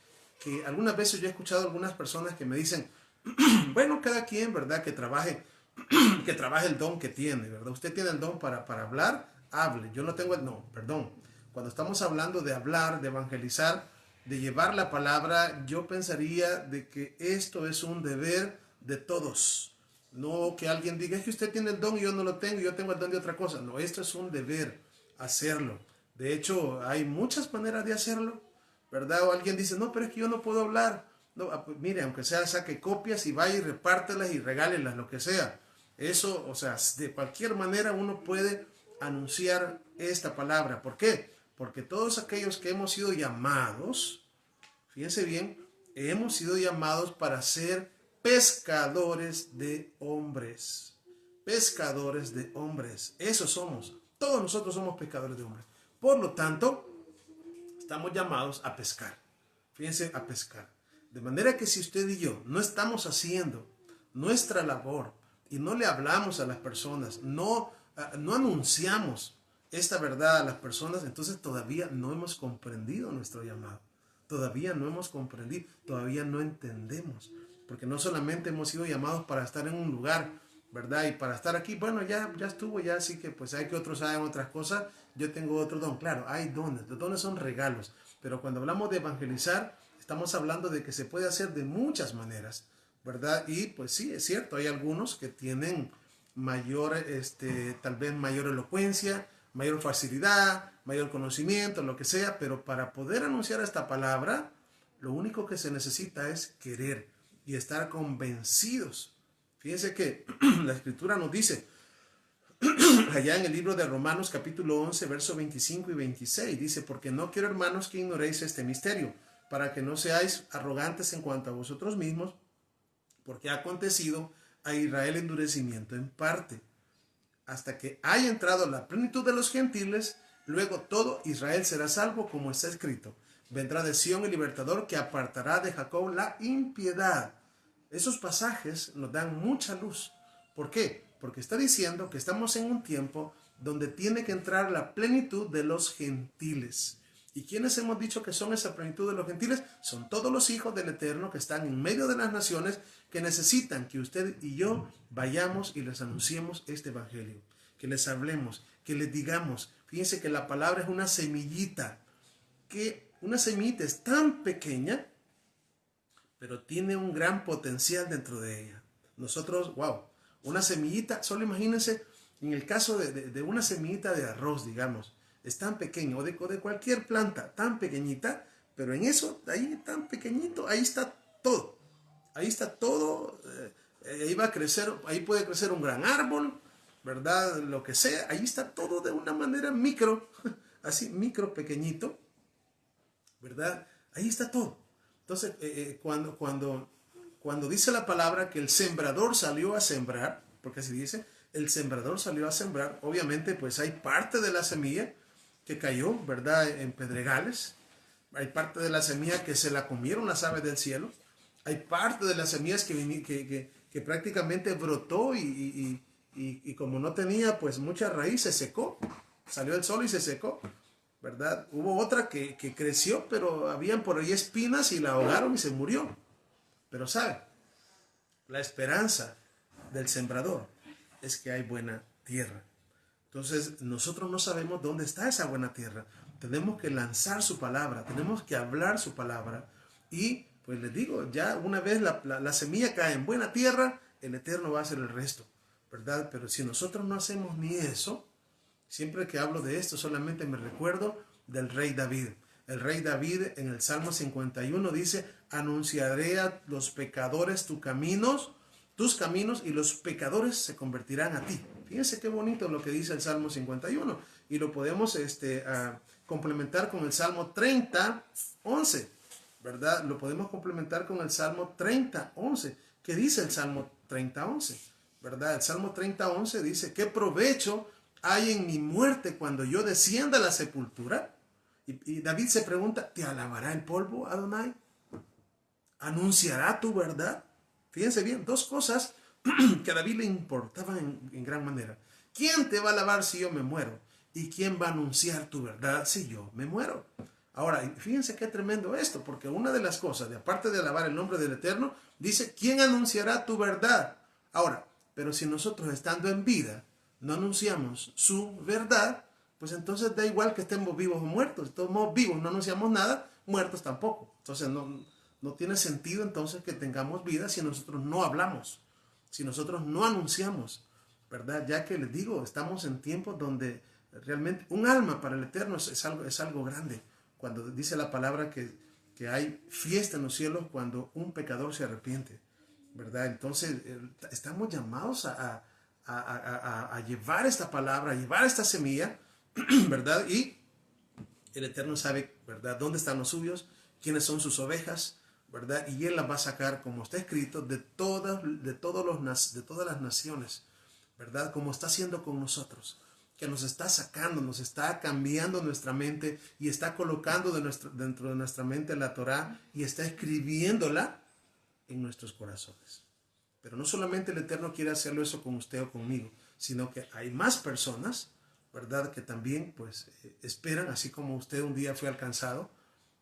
algunas veces yo he escuchado a algunas personas que me dicen, bueno, cada quien, ¿verdad? Que trabaje el don que tiene, ¿verdad? Usted tiene el don para hablar, hable. Yo no tengo no, perdón. Cuando estamos hablando de hablar, de evangelizar, de llevar la palabra, yo pensaría de que esto es un deber de todos. No que alguien diga, es que usted tiene el don y yo no lo tengo, y yo tengo el don de otra cosa. No, esto es un deber, hacerlo. De hecho, hay muchas maneras de hacerlo, ¿verdad? O alguien dice, no, pero es que yo no puedo hablar. No, pues mire, aunque sea, saque copias y vaya y repártelas y regálelas, lo que sea. Eso, o sea, de cualquier manera uno puede anunciar esta palabra. ¿Por qué? Porque todos aquellos que hemos sido llamados, fíjense bien, hemos sido llamados para ser pescadores de hombres. Pescadores de hombres. Eso somos. Todos nosotros somos pescadores de hombres. Por lo tanto, estamos llamados a pescar. Fíjense, a pescar. De manera que si usted y yo no estamos haciendo nuestra labor y no le hablamos a las personas, no anunciamos esta verdad a las personas, entonces todavía no hemos comprendido nuestro llamado. Todavía no hemos comprendido, todavía no entendemos. Porque no solamente hemos sido llamados para estar en un lugar, ¿verdad? Y para estar aquí, bueno, ya estuvo, ya así que pues hay que otros hagan otras cosas, yo tengo otro don. Claro, hay dones, los dones son regalos, pero cuando hablamos de evangelizar, estamos hablando de que se puede hacer de muchas maneras, ¿verdad? Y pues sí, es cierto, hay algunos que tienen mayor, tal vez mayor elocuencia, mayor facilidad, mayor conocimiento, lo que sea, pero para poder anunciar esta palabra, lo único que se necesita es querer y estar convencidos. Fíjense que la escritura nos dice, allá en el libro de Romanos capítulo 11, versos 25 y 26. Dice, porque no quiero, hermanos, que ignoréis este misterio, para que no seáis arrogantes en cuanto a vosotros mismos, porque ha acontecido a Israel endurecimiento en parte, hasta que haya entrado la plenitud de los gentiles, luego todo Israel será salvo, como está escrito. Vendrá de Sión el libertador que apartará de Jacob la impiedad. Esos pasajes nos dan mucha luz. ¿Por qué? Porque está diciendo que estamos en un tiempo donde tiene que entrar la plenitud de los gentiles. ¿Y quiénes hemos dicho que son esa plenitud de los gentiles? Son todos los hijos del Eterno que están en medio de las naciones, que necesitan que usted y yo vayamos y les anunciemos este evangelio, que les hablemos, que les digamos. Fíjense que la palabra es una semillita, que una semillita es tan pequeña, pero tiene un gran potencial dentro de ella. Nosotros, wow, una semillita, solo imagínense, en el caso de una semillita de arroz, digamos, es tan pequeño, o de cualquier planta, tan pequeñita, pero en eso, ahí tan pequeñito, ahí está todo. Ahí está todo, ahí va a crecer, ahí puede crecer un gran árbol, ¿verdad? Lo que sea, ahí está todo de una manera micro, así micro, pequeñito, ¿verdad? Ahí está todo. Entonces, cuando dice la palabra que el sembrador salió a sembrar, porque así dice, el sembrador salió a sembrar, obviamente pues hay parte de la semilla que cayó, ¿verdad?, en pedregales. Hay parte de la semilla que se la comieron las aves del cielo. Hay parte de las semillas que prácticamente brotó y como no tenía pues mucha raíz, se secó. Salió el sol y se secó, ¿verdad? Hubo otra que creció, pero habían por ahí espinas y la ahogaron y se murió. Pero ¿sabe? La esperanza del sembrador es que hay buena tierra. Entonces, nosotros no sabemos dónde está esa buena tierra. Tenemos que lanzar su palabra, tenemos que hablar su palabra. Y, pues les digo, ya una vez la semilla cae en buena tierra, el Eterno va a hacer el resto, ¿verdad? Pero si nosotros no hacemos ni eso, siempre que hablo de esto, solamente me recuerdo del rey David. El rey David en el Salmo 51 dice, anunciaré a los pecadores tus caminos, y los pecadores se convertirán a ti. Fíjense qué bonito lo que dice el Salmo 51. Y lo podemos complementar con el Salmo 30, 11. ¿Verdad? Lo podemos complementar con el Salmo 30, 11. ¿Qué dice el Salmo 30, 11? ¿Verdad? El Salmo 30, 11 dice, ¿qué provecho hay en mi muerte cuando yo descienda a la sepultura? Y David se pregunta, ¿te alabará el polvo, Adonai? ¿Anunciará tu verdad? Fíjense bien, dos cosas que a David le importaban en gran manera. ¿Quién te va a alabar si yo me muero? ¿Y quién va a anunciar tu verdad si yo me muero? Ahora, fíjense qué tremendo esto, porque una de las cosas, de aparte de alabar el nombre del Eterno, dice, ¿quién anunciará tu verdad? Ahora, pero si nosotros estando en vida no anunciamos su verdad, pues entonces da igual que estemos vivos o muertos. Estamos vivos, no anunciamos nada, muertos tampoco. Entonces no tiene sentido entonces que tengamos vida si nosotros no hablamos, si nosotros no anunciamos, ¿verdad? Ya que les digo, estamos en tiempos donde realmente un alma para el Eterno es algo grande. Cuando dice la palabra que hay fiesta en los cielos cuando un pecador se arrepiente, ¿verdad? Entonces estamos llamados a llevar esta palabra, a llevar esta semilla, ¿verdad? Y el Eterno sabe, ¿verdad?, dónde están los suyos, quiénes son sus ovejas, ¿verdad? Y Él las va a sacar, como está escrito, de todas las naciones, ¿verdad? Como está haciendo con nosotros, que nos está sacando, nos está cambiando nuestra mente y está colocando dentro de nuestra mente la Torá y está escribiéndola en nuestros corazones. Pero no solamente el Eterno quiere hacerlo eso con usted o conmigo, sino que hay más personas, ¿verdad?, que también pues esperan, así como usted un día fue alcanzado,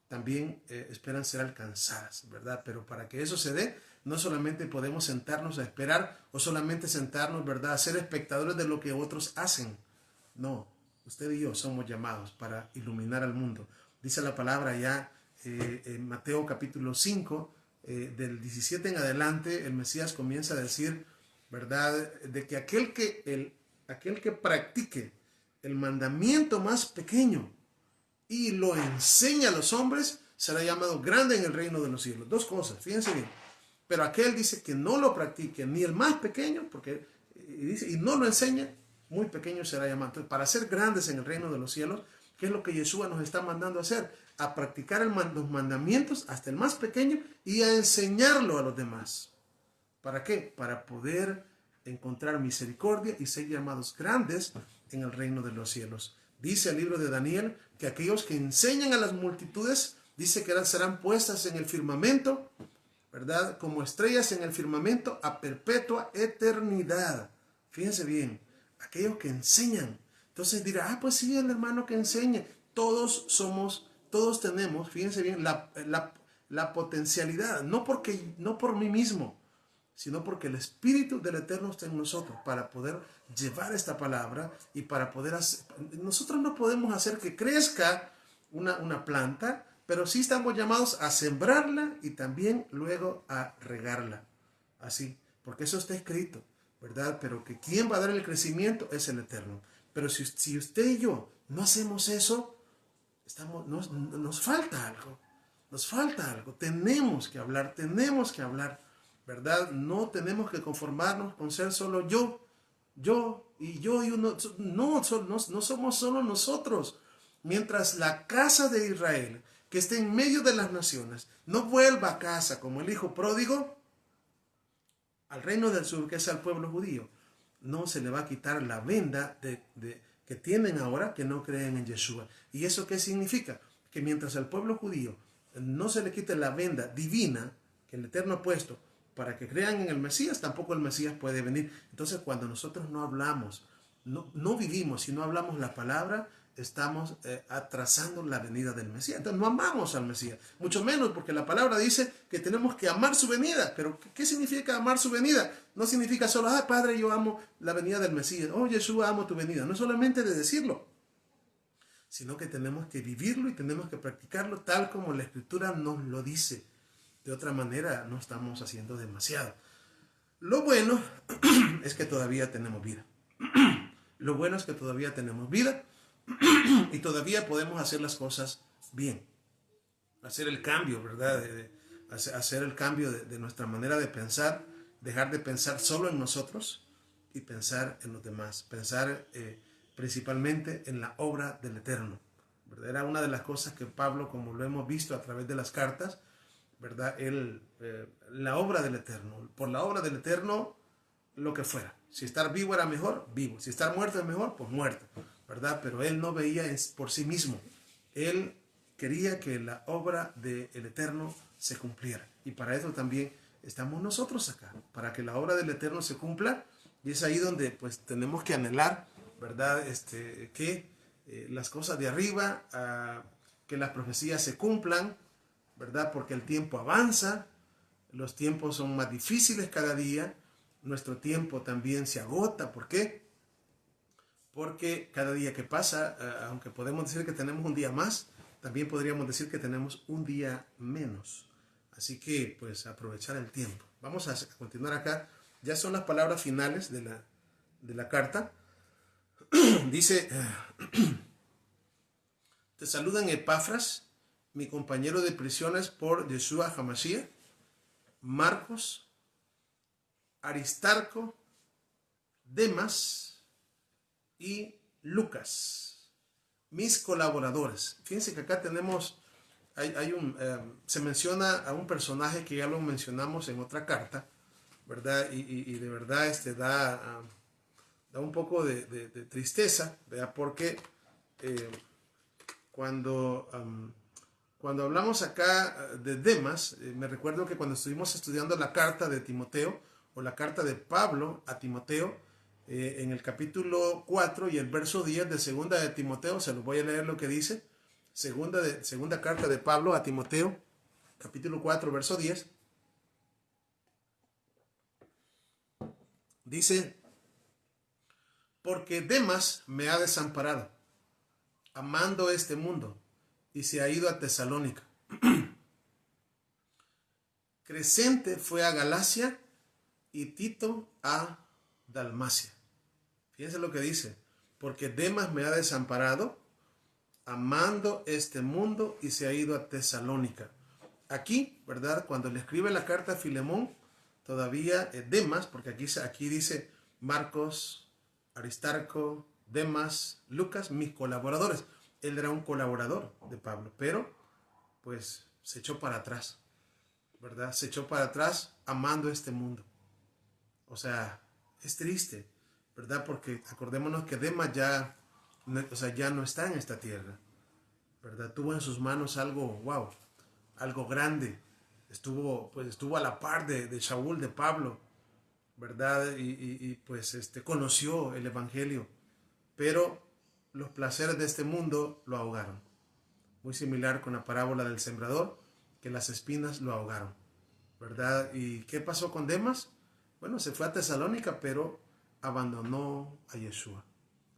también esperan ser alcanzadas, ¿verdad? Pero para que eso se dé, no solamente podemos sentarnos a esperar o solamente sentarnos, ¿verdad?, a ser espectadores de lo que otros hacen. No, usted y yo somos llamados para iluminar al mundo. Dice la palabra ya en Mateo capítulo 5, del 17 en adelante, el Mesías comienza a decir, ¿verdad?, de que aquel que practique el mandamiento más pequeño y lo enseña a los hombres, será llamado grande en el reino de los cielos. Dos cosas, fíjense bien. Pero aquel dice que no lo practique, ni el más pequeño, porque dice, y no lo enseña, muy pequeño será llamado. Entonces, para ser grandes en el reino de los cielos, ¿qué es lo que Yeshua nos está mandando a hacer? A practicar los mandamientos hasta el más pequeño y a enseñarlo a los demás. ¿Para qué? Para poder encontrar misericordia y ser llamados grandes en el reino de los cielos. Dice el libro de Daniel que aquellos que enseñan a las multitudes, dice que serán puestas en el firmamento, ¿verdad? Como estrellas en el firmamento a perpetua eternidad. Fíjense bien, aquellos que enseñan. Entonces dirá, pues sí, el hermano que enseña. Todos tenemos, fíjense bien, la potencialidad, no por mí mismo, sino porque el Espíritu del Eterno está en nosotros para poder llevar esta palabra y para poder hacer. Nosotros no podemos hacer que crezca una planta, pero sí estamos llamados a sembrarla y también luego a regarla. Así, porque eso está escrito, ¿verdad? Pero que quien va a dar el crecimiento es el Eterno. Pero si usted y yo no hacemos eso, nos falta algo. Nos falta algo. Tenemos que hablar, ¿verdad? No tenemos que conformarnos con ser solo yo y uno. No somos solo nosotros. Mientras la casa de Israel, que esté en medio de las naciones, no vuelva a casa como el hijo pródigo, al reino del sur, que es al pueblo judío, no se le va a quitar la venda que tienen ahora, que no creen en Yeshua. ¿Y eso qué significa? Que mientras al pueblo judío no se le quite la venda divina que el Eterno ha puesto para que crean en el Mesías, tampoco el Mesías puede venir. Entonces, cuando nosotros no hablamos, no vivimos, si no hablamos la palabra, estamos atrasando la venida del Mesías. Entonces no amamos al Mesías, mucho menos porque la palabra dice que tenemos que amar su venida. Pero ¿qué significa amar su venida? No significa solo, Padre, yo amo la venida del Mesías. Oh, Yeshua, amo tu venida. No solamente de decirlo, sino que tenemos que vivirlo y tenemos que practicarlo tal como la Escritura nos lo dice. De otra manera, no estamos haciendo demasiado. Lo bueno es que todavía tenemos vida. Lo bueno es que todavía tenemos vida y todavía podemos hacer las cosas bien. Hacer el cambio, ¿verdad? Hacer el cambio de nuestra manera de pensar, dejar de pensar solo en nosotros y pensar en los demás. Pensar principalmente en la obra del Eterno, ¿verdad? Era una de las cosas que Pablo, como lo hemos visto a través de las cartas, ¿verdad? La obra del Eterno. Por la obra del Eterno, lo que fuera. Si estar vivo era mejor, vivo. Si estar muerto es mejor, pues muerto, ¿verdad? Pero él no veía por sí mismo. Él quería que la obra del Eterno se cumpliera. Y para eso también estamos nosotros acá, para que la obra del Eterno se cumpla. Y es ahí donde pues tenemos que anhelar, ¿verdad? Que las cosas de arriba, que las profecías se cumplan, ¿verdad? Porque el tiempo avanza, los tiempos son más difíciles cada día, nuestro tiempo también se agota. ¿Por qué? Porque cada día que pasa, aunque podemos decir que tenemos un día más, también podríamos decir que tenemos un día menos. Así que, pues, aprovechar el tiempo. Vamos a continuar acá. Ya son las palabras finales de la carta. Dice, te saludan Epafras, mi compañero de prisiones por Yeshua HaMashiach, Marcos, Aristarco, Demas y Lucas, mis colaboradores. Fíjense que acá tenemos, se menciona a un personaje que ya lo mencionamos en otra carta, ¿verdad? Y de verdad da un poco de tristeza, ¿verdad? Porque cuando hablamos acá de Demas, me recuerdo que cuando estuvimos estudiando la carta de Timoteo, o la carta de Pablo a Timoteo, en el capítulo 4 y el verso 10 de segunda de Timoteo, se los voy a leer lo que dice, segunda carta de Pablo a Timoteo, capítulo 4, verso 10, dice, porque Demas me ha desamparado, amando este mundo, y se ha ido a Tesalónica. Crescente fue a Galacia y Tito a Dalmacia. Fíjense lo que dice, porque Demas me ha desamparado, amando este mundo, y se ha ido a Tesalónica. Aquí, ¿verdad? Cuando le escribe la carta a Filemón, todavía Demas, porque aquí dice Marcos, Aristarco, Demas, Lucas, mis colaboradores. Él era un colaborador de Pablo, pero pues se echó para atrás, ¿verdad? Se echó para atrás amando este mundo. O sea, es triste, ¿verdad? Porque acordémonos que Demas ya, o sea, ya no está en esta tierra, ¿verdad? Tuvo en sus manos algo, wow, algo grande. Estuvo a la par de Saúl, de Pablo, ¿verdad? Pues conoció el Evangelio, pero los placeres de este mundo lo ahogaron. Muy similar con la parábola del sembrador, que las espinas lo ahogaron, ¿verdad? ¿Y qué pasó con Demas? Bueno, se fue a Tesalónica, pero abandonó a Yeshua.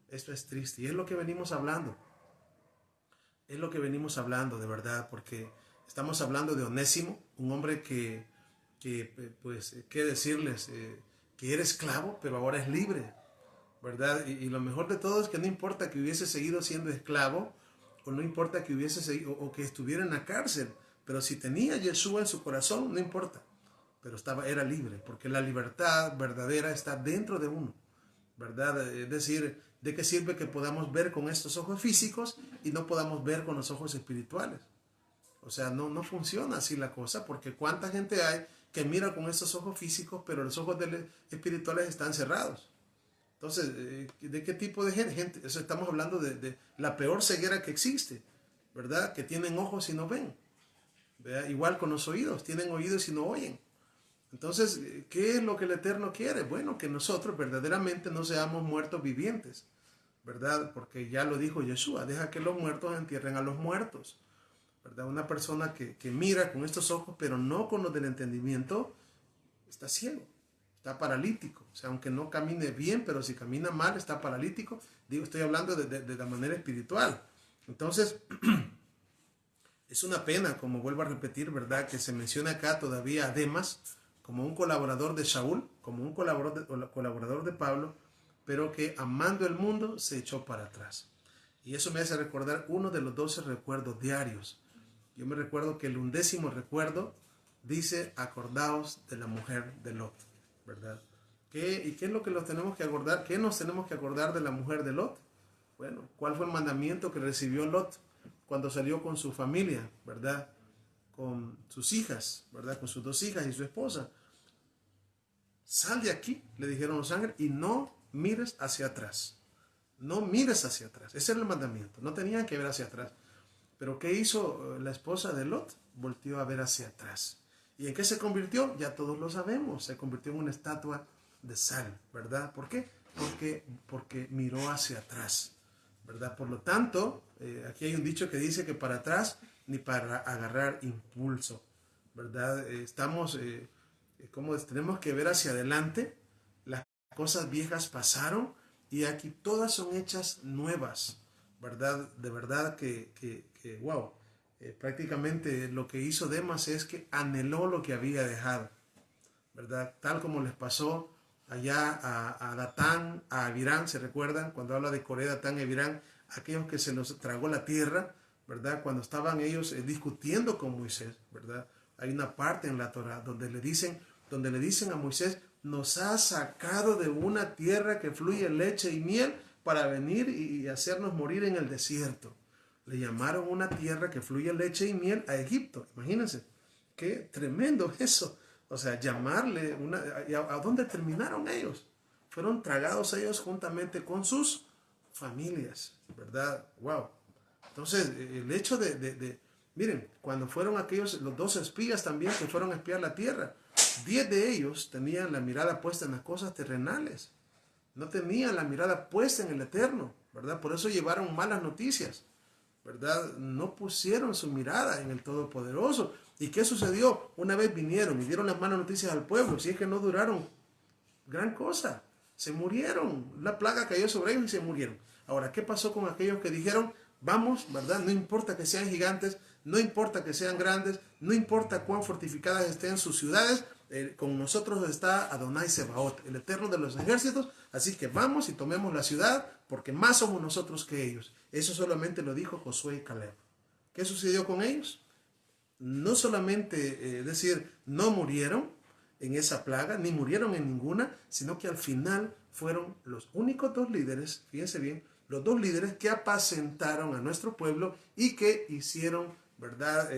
Esto es triste y es lo que venimos hablando. Es lo que venimos hablando, de verdad, porque estamos hablando de Onésimo, un hombre pues, ¿qué decirles? Que era esclavo, pero ahora es libre, ¿verdad? Y lo mejor de todo es que no importa que hubiese seguido siendo esclavo, o no importa que hubiese seguido, o que estuviera en la cárcel, pero si tenía Yeshua en su corazón, no importa, pero era libre, porque la libertad verdadera está dentro de uno, ¿verdad? Es decir, ¿de qué sirve que podamos ver con estos ojos físicos y no podamos ver con los ojos espirituales? O sea, no funciona así la cosa, porque cuánta gente hay que mira con estos ojos físicos, pero los ojos espirituales están cerrados. Entonces, ¿de qué tipo de gente? Eso estamos hablando de la peor ceguera que existe, ¿verdad? Que tienen ojos y no ven, ¿verdad? Igual con los oídos, tienen oídos y no oyen. Entonces, ¿qué es lo que el Eterno quiere? Bueno, que nosotros verdaderamente no seamos muertos vivientes, ¿verdad? Porque ya lo dijo Yeshua, deja que los muertos entierren a los muertos, ¿verdad? Una persona que mira con estos ojos, pero no con los del entendimiento, está ciego, está paralítico. O sea, aunque no camine bien, pero si camina mal, está paralítico. Digo, estoy hablando de la manera espiritual. Entonces, es una pena, como vuelvo a repetir, ¿verdad? Que se menciona acá todavía a Demas como un colaborador de Saúl, como un colaborador de Pablo, pero que amando el mundo se echó para atrás. Y eso me hace recordar uno de los 12 recuerdos diarios. Yo me recuerdo que el 11º recuerdo dice, acordaos de la mujer de Lot, ¿verdad? ¿Y qué es lo que nos tenemos que acordar? ¿Qué nos tenemos que acordar de la mujer de Lot? Bueno, ¿cuál fue el mandamiento que recibió Lot cuando salió con su familia, ¿verdad? Con sus hijas, ¿verdad? Con sus 2 hijas y su esposa. Sal de aquí, le dijeron los ángeles, y no mires hacia atrás. No mires hacia atrás. Ese era el mandamiento. No tenían que ver hacia atrás. Pero ¿qué hizo la esposa de Lot? Volteó a ver hacia atrás. ¿Y en qué se convirtió? Ya todos lo sabemos. Se convirtió en una estatua de sal, ¿verdad? ¿Por qué? Porque miró hacia atrás, ¿verdad? Por lo tanto, aquí hay un dicho que dice que para atrás ni para agarrar impulso, ¿verdad? Tenemos que ver hacia adelante. Las cosas viejas pasaron y aquí todas son hechas nuevas, ¿verdad? De verdad que wow, prácticamente lo que hizo Demas es que anheló lo que había dejado, ¿verdad? Tal como les pasó allá a Datán, a Abirán, ¿se recuerdan? Cuando habla de Coré, Datán y Abirán, aquellos que se los tragó la tierra, ¿verdad? Cuando estaban ellos discutiendo con Moisés, ¿verdad? Hay una parte en la Torah donde le dicen a Moisés, nos ha sacado de una tierra que fluye leche y miel para venir y hacernos morir en el desierto. Le llamaron una tierra que fluye leche y miel a Egipto. Imagínense, qué tremendo eso. O sea, llamarle ¿a dónde terminaron ellos? Fueron tragados ellos juntamente con sus familias, ¿verdad? Wow. Entonces, el hecho miren, cuando fueron los 2 espías también que fueron a espiar la tierra, 10 de ellos tenían la mirada puesta en las cosas terrenales. No tenían la mirada puesta en el eterno, ¿verdad? Por eso llevaron malas noticias, ¿verdad? No pusieron su mirada en el Todopoderoso. ¿Y qué sucedió? Una vez vinieron y dieron las malas noticias al pueblo, si es que no duraron gran cosa, se murieron, la plaga cayó sobre ellos y se murieron. Ahora, ¿qué pasó con aquellos que dijeron, vamos, ¿verdad? No importa que sean gigantes, no importa que sean grandes, no importa cuán fortificadas estén sus ciudades, con nosotros está Adonai Sebaot, el Eterno de los ejércitos, así que vamos y tomemos la ciudad, porque más somos nosotros que ellos. Eso solamente lo dijo Josué y Caleb. ¿Qué sucedió con ellos? No solamente, no murieron, en esa plaga, ni murieron en ninguna, sino que al final fueron los únicos dos líderes, fíjense bien, los dos líderes que apacentaron a nuestro pueblo y que hicieron, ¿verdad?,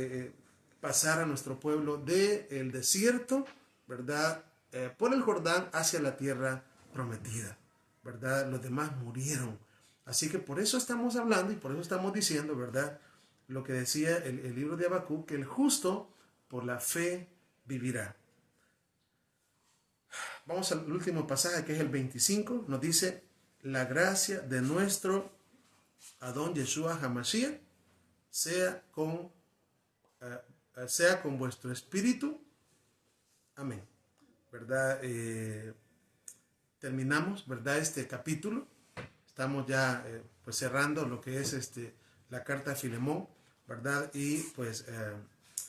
pasar a nuestro pueblo del desierto, ¿verdad?, por el Jordán hacia la tierra prometida, ¿verdad? Los demás murieron. Así que por eso estamos hablando y por eso estamos diciendo, ¿verdad?, lo que decía el libro de Habacuc, que el justo por la fe vivirá. Vamos al último pasaje, que es el 25, nos dice: la gracia de nuestro Adón Yeshua HaMashiach sea con vuestro espíritu. Amén. ¿Verdad? Terminamos, ¿verdad?, este capítulo. Estamos ya pues cerrando lo que es la carta a Filemón, ¿verdad? Y pues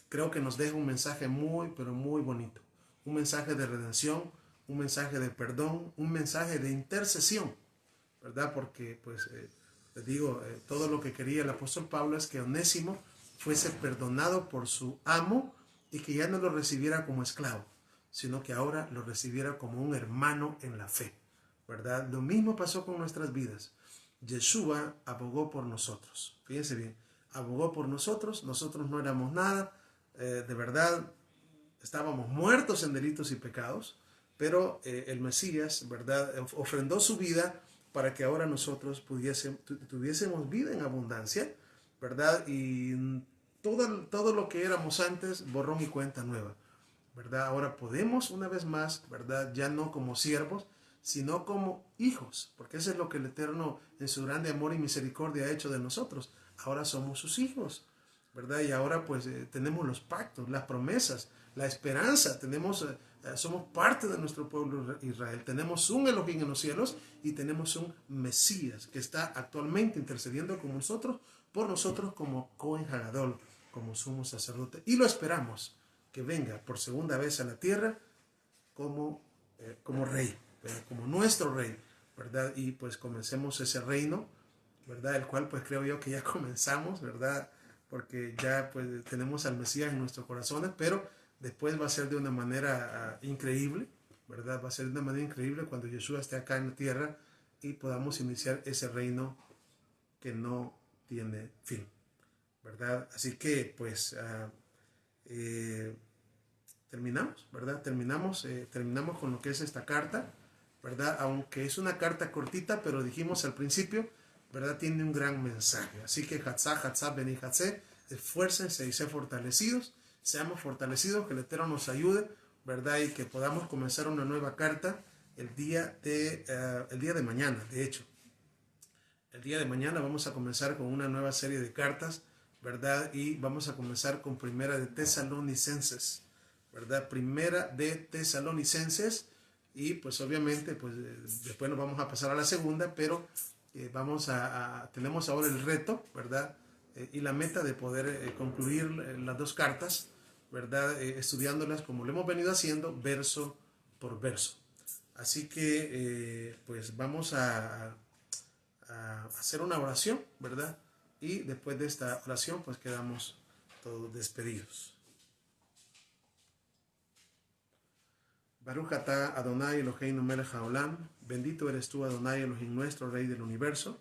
creo que nos deja un mensaje muy, pero muy bonito. Un mensaje de redención, un mensaje de perdón, un mensaje de intercesión, ¿verdad? Porque pues les digo, todo lo que quería el apóstol Pablo es que Onésimo fuese perdonado por su amo y que ya no lo recibiera como esclavo, sino que ahora lo recibiera como un hermano en la fe, ¿verdad? Lo mismo pasó con nuestras vidas. Yeshua abogó por nosotros. Fíjense bien, abogó por nosotros. Nosotros no éramos nada. De verdad, estábamos muertos en delitos y pecados. Pero el Mesías, ¿verdad?, ofrendó su vida para que ahora nosotros tuviésemos vida en abundancia, ¿verdad? Y todo lo que éramos antes, borrón y cuenta nueva, ¿verdad? Ahora podemos una vez más, ¿verdad?, ya no como siervos, sino como hijos, porque eso es lo que el Eterno en su grande amor y misericordia ha hecho de nosotros. Ahora somos sus hijos, ¿verdad? Y ahora pues tenemos los pactos, las promesas, la esperanza, somos parte de nuestro pueblo Israel, tenemos un Elohim en los cielos y tenemos un Mesías que está actualmente intercediendo por nosotros como Cohen Hagadol, como sumo sacerdote, y lo esperamos que venga por segunda vez a la tierra como rey, como nuestro rey, ¿verdad? Y pues comencemos ese reino, ¿verdad? El cual pues creo yo que ya comenzamos, ¿verdad? Porque ya pues tenemos al Mesías en nuestros corazones, pero después va a ser de una manera increíble, ¿verdad? Va a ser de una manera increíble cuando Yeshua esté acá en la tierra y podamos iniciar ese reino que no tiene fin, ¿verdad? Así que pues terminamos, ¿verdad? Terminamos con lo que es esta carta, ¿verdad? Aunque es una carta cortita, pero dijimos al principio, ¿verdad?, tiene un gran mensaje. Así que Hatzah, Beni Hatzé, esfuércense y sean fortalecidos, seamos fortalecidos, que el Eterno nos ayude, ¿verdad? Y que podamos comenzar una nueva carta el día de mañana, de hecho. El día de mañana vamos a comenzar con una nueva serie de cartas, ¿verdad? Y vamos a comenzar con Primera de Tesalonicenses, ¿verdad? Primera de Tesalonicenses, y pues obviamente pues después nos vamos a pasar a la segunda, pero tenemos ahora el reto, ¿verdad? Y la meta de poder concluir las dos cartas, ¿verdad? Estudiándolas como lo hemos venido haciendo, verso por verso. Así que pues vamos a hacer una oración, ¿verdad? Y después de esta oración pues quedamos todos despedidos. Baruch atah Adonai Eloheinu melech haolam, bendito eres tú, Adonai Elohim nuestro, Rey del universo.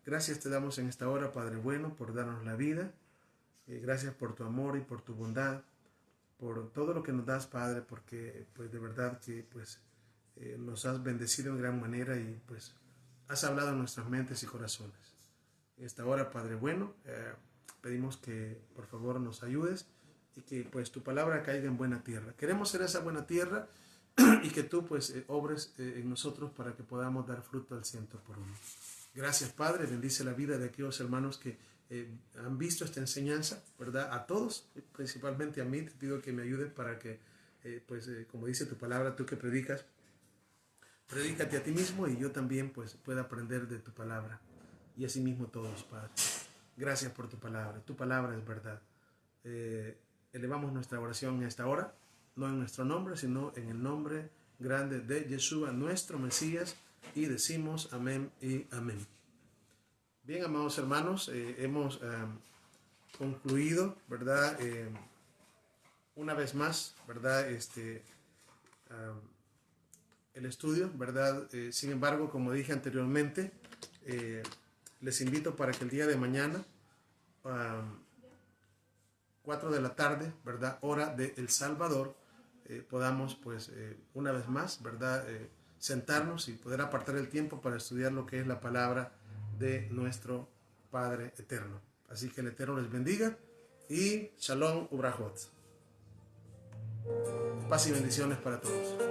Gracias te damos en esta hora, Padre bueno, por darnos la vida. Gracias por tu amor y por tu bondad, por todo lo que nos das, Padre, porque pues de verdad que pues nos has bendecido en gran manera y pues has hablado en nuestras mentes y corazones. En esta hora, Padre bueno, pedimos que por favor nos ayudes y que pues tu palabra caiga en buena tierra. Queremos ser esa buena tierra y que tú pues obres en nosotros para que podamos dar fruto al 100 por uno. Gracias, Padre. Bendice la vida de aquellos hermanos que han visto esta enseñanza, ¿verdad? A todos, principalmente a mí, te pido que me ayudes para que como dice tu palabra, tú que predicas, predícate a ti mismo y yo también pues pueda aprender de tu palabra. Y así mismo todos, Padre. Gracias por tu palabra es verdad. Elevamos nuestra oración en esta hora, no en nuestro nombre, sino en el nombre grande de Yeshua, nuestro Mesías, y decimos amén y amén. Bien, amados hermanos, hemos concluido, ¿verdad? Una vez más, ¿verdad? el estudio, ¿verdad? Sin embargo, como dije anteriormente, les invito para que el día de mañana, 4 de la tarde, ¿verdad? Hora de El Salvador, podamos, pues, una vez más, ¿verdad? Sentarnos y poder apartar el tiempo para estudiar lo que es la palabra de nuestro Padre Eterno. Así que el Eterno les bendiga y Shalom Ubrajot. Paz y bendiciones para todos.